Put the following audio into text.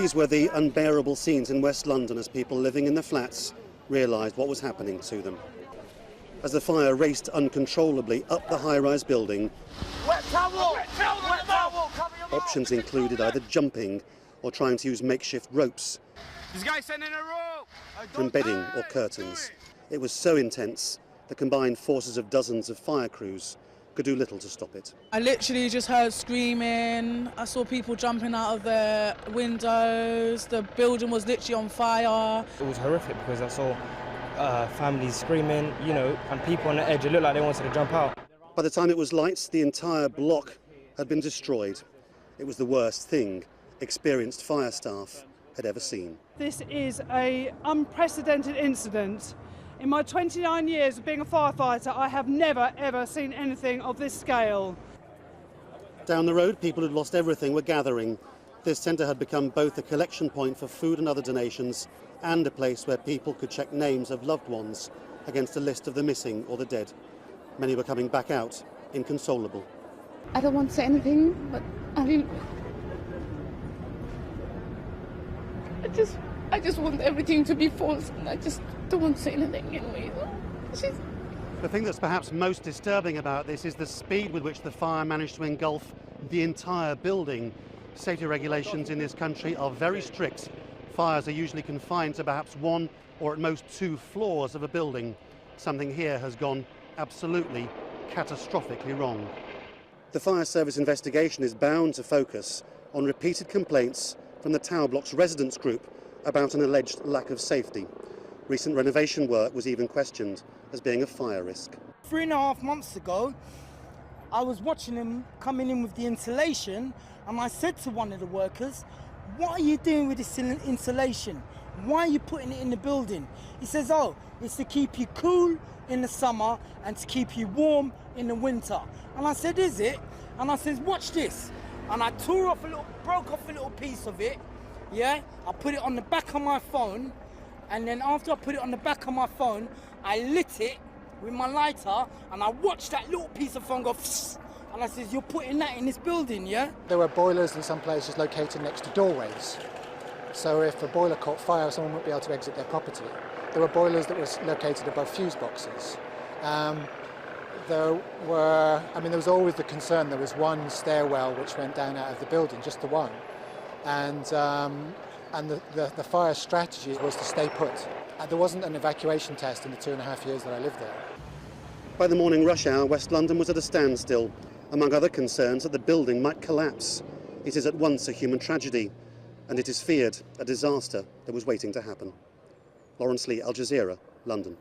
These were the unbearable scenes in West London as people living in the flats realised what was happening to them. As the fire raced uncontrollably up the high-rise building, wet towel! Wet towel! Wet towel! Options included either jumping or trying to use makeshift ropes, This guy's sending a rope! from bedding or curtains. It was so intense, the combined forces of dozens of fire crews could do little to stop it. I literally just heard screaming. I saw people jumping out of their windows. The building was literally on fire. It was horrific because I saw families screaming, you know, and people on the edge. It looked like they wanted to jump out. By the time it was light, the entire block had been destroyed. It was the worst thing experienced fire staff had ever seen. This is an unprecedented incident. In my 29 years of being a firefighter, I have never, ever seen anything of this scale. Down the road, people who'd lost everything were gathering. This centre had become both a collection point for food and other donations and a place where people could check names of loved ones against a list of the missing or the dead. Many were coming back out, inconsolable. I don't want to say anything, but I just want everything to be false, and I just don't want to say anything anyway. The thing that's perhaps most disturbing about this is the speed with which the fire managed to engulf the entire building. Safety regulations in this country are very strict. Fires are usually confined to perhaps one or at most two floors of a building. Something here has gone absolutely catastrophically wrong. The fire service investigation is bound to focus on repeated complaints from the tower block's residents group about an alleged lack of safety. Recent renovation work was even questioned as being a fire risk. 3.5 months ago, I was watching them coming in with the insulation, and I said to one of the workers, "What are you doing with this insulation? Why are you putting it in the building?" He says, "Oh, it's to keep you cool in the summer and to keep you warm in the winter." And I said, "Is it?" And I said, "Watch this." And I broke off a little piece of it, yeah? I put it on the back of my phone, and then after I put it on the back of my phone, I lit it with my lighter, and I watched that little piece of phone go psst, and I said, "You're putting that in this building, yeah?" There were boilers in some places located next to doorways. So if a boiler caught fire, someone wouldn't be able to exit their property. There were boilers that were located above fuse boxes. There was always the concern there was one stairwell which went down out of the building, just the one. And the fire strategy was to stay put. There wasn't an evacuation test in the 2.5 years that I lived there. By the morning rush hour, West London was at a standstill, among other concerns that the building might collapse. It is at once a human tragedy, and it is feared a disaster that was waiting to happen. Lawrence Lee, Al Jazeera, London.